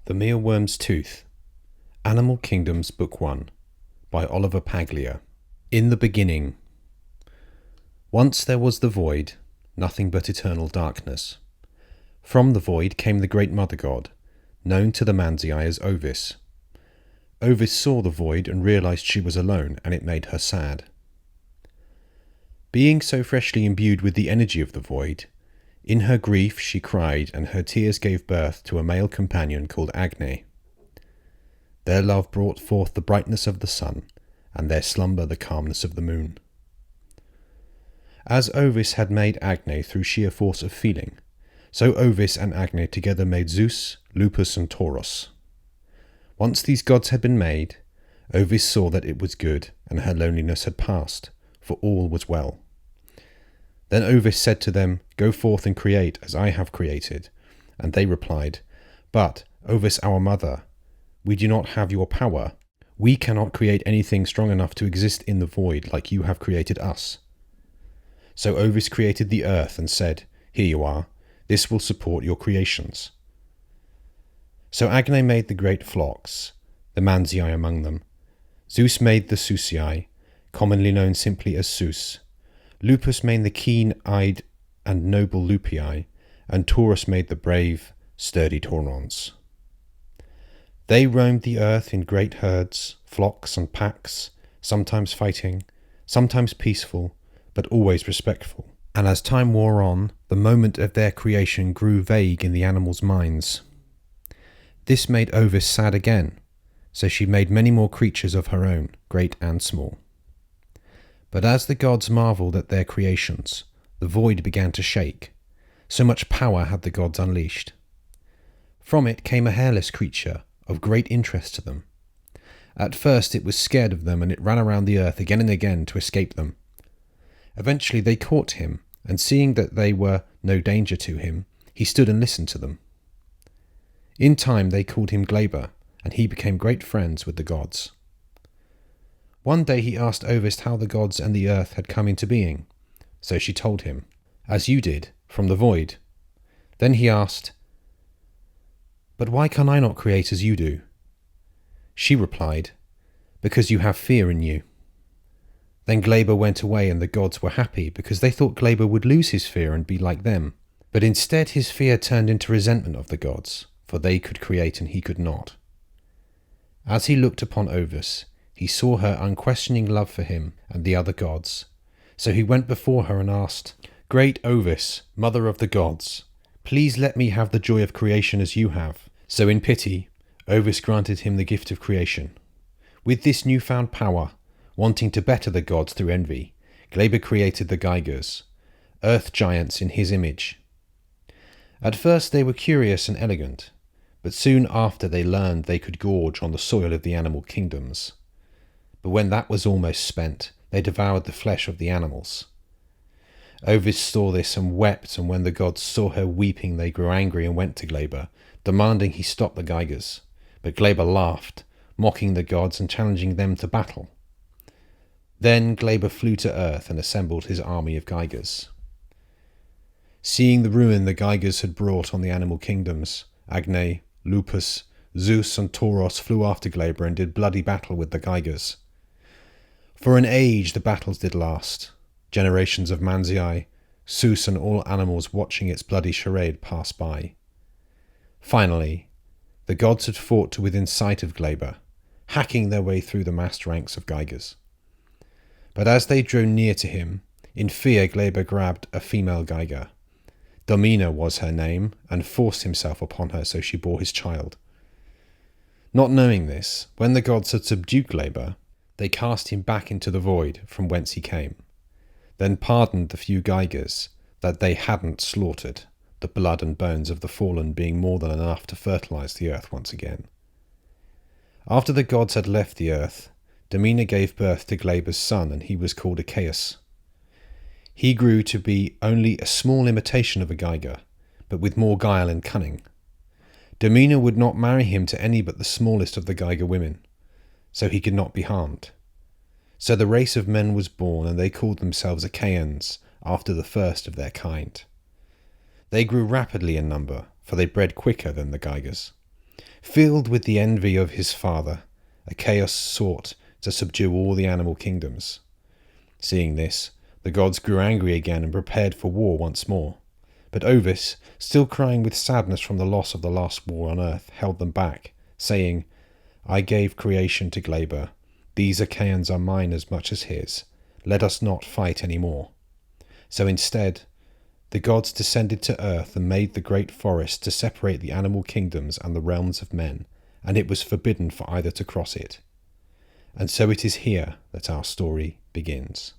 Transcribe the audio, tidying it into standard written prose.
The Merewyrm's Tooth. Animal Kingdoms Book 1 by Oliver Paglia. In the beginning. Once there was the void, nothing but eternal darkness. From the void came the great mother god, known to the Manzi as Ovis. Ovis saw the void and realized she was alone, and it made her sad. Being so freshly imbued with the energy of the void, in her grief she cried, and her tears gave birth to a male companion called Agne. Their love brought forth the brightness of the sun, and their slumber the calmness of the moon. As Ovis had made Agne through sheer force of feeling, so Ovis and Agne together made Zeus, Lupus and Taurus. Once these gods had been made, Ovis saw that it was good, and her loneliness had passed, for all was well. Then Ovis said to them, "Go forth and create as I have created." And they replied, "But, Ovis our mother, we do not have your power. We cannot create anything strong enough to exist in the void like you have created us." So Ovis created the earth and said, "Here you are, this will support your creations." So Agne made the great flocks, the Manzi among them. Zeus made the Susii, commonly known simply as Sus. Lupus made the keen-eyed and noble Lupii, and Taurus made the brave, sturdy Taurons. They roamed the earth in great herds, flocks and packs, sometimes fighting, sometimes peaceful, but always respectful. And as time wore on, the moment of their creation grew vague in the animals' minds. This made Ovis sad again, so she made many more creatures of her own, great and small. But as the gods marvelled at their creations, the void began to shake. So much power had the gods unleashed. From it came a hairless creature, of great interest to them. At first it was scared of them, and it ran around the earth again and again to escape them. Eventually they caught him, and seeing that they were no danger to him, he stood and listened to them. In time they called him Glaber, and he became great friends with the gods. One day he asked Ovis how the gods and the earth had come into being. So she told him, "As you did, from the void." Then he asked, "But why can I not create as you do?" She replied, "Because you have fear in you." Then Glaber went away, and the gods were happy, because they thought Glaber would lose his fear and be like them. But instead his fear turned into resentment of the gods, for they could create and he could not. As he looked upon Ovis, he saw her unquestioning love for him and the other gods. So he went before her and asked, "Great Ovis, mother of the gods, please let me have the joy of creation as you have." So in pity, Ovis granted him the gift of creation. With this newfound power, wanting to better the gods through envy, Glaber created the Geigers, earth giants in his image. At first they were curious and elegant, but soon after they learned they could gorge on the soil of the animal kingdoms. But when that was almost spent, they devoured the flesh of the animals. Ovis saw this and wept, and when the gods saw her weeping they grew angry and went to Glaber, demanding he stop the Geigers. But Glaber laughed, mocking the gods and challenging them to battle. Then Glaber flew to earth and assembled his army of Geigers. Seeing the ruin the Geigers had brought on the animal kingdoms, Agne, Lupus, Zeus and Taurus flew after Glaber and did bloody battle with the Geigers. For an age the battles did last, generations of Manzi, Zeus and all animals watching its bloody charade pass by. Finally, the gods had fought to within sight of Glaber, hacking their way through the massed ranks of Geigers. But as they drew near to him, in fear Glaber grabbed a female Geiger. Domina was her name, and forced himself upon her so she bore his child. Not knowing this, when the gods had subdued Glaber, they cast him back into the void from whence he came, then pardoned the few Geigers that they hadn't slaughtered, the blood and bones of the fallen being more than enough to fertilize the earth once again. After the gods had left the earth, Domina gave birth to Glaber's son, and he was called Achaeus. He grew to be only a small imitation of a Geiger, but with more guile and cunning. Domina would not marry him to any but the smallest of the Geiger women, so he could not be harmed. So the race of men was born, and they called themselves Achaeans, after the first of their kind. They grew rapidly in number, for they bred quicker than the Geigers. Filled with the envy of his father, Achaeus sought to subdue all the animal kingdoms. Seeing this, the gods grew angry again and prepared for war once more. But Ovis, still crying with sadness from the loss of the last war on earth, held them back, saying, "I gave creation to Glaber. These Achaeans are mine as much as his. Let us not fight any more." So instead, the gods descended to earth and made the great forest to separate the animal kingdoms and the realms of men, and it was forbidden for either to cross it. And so it is here that our story begins.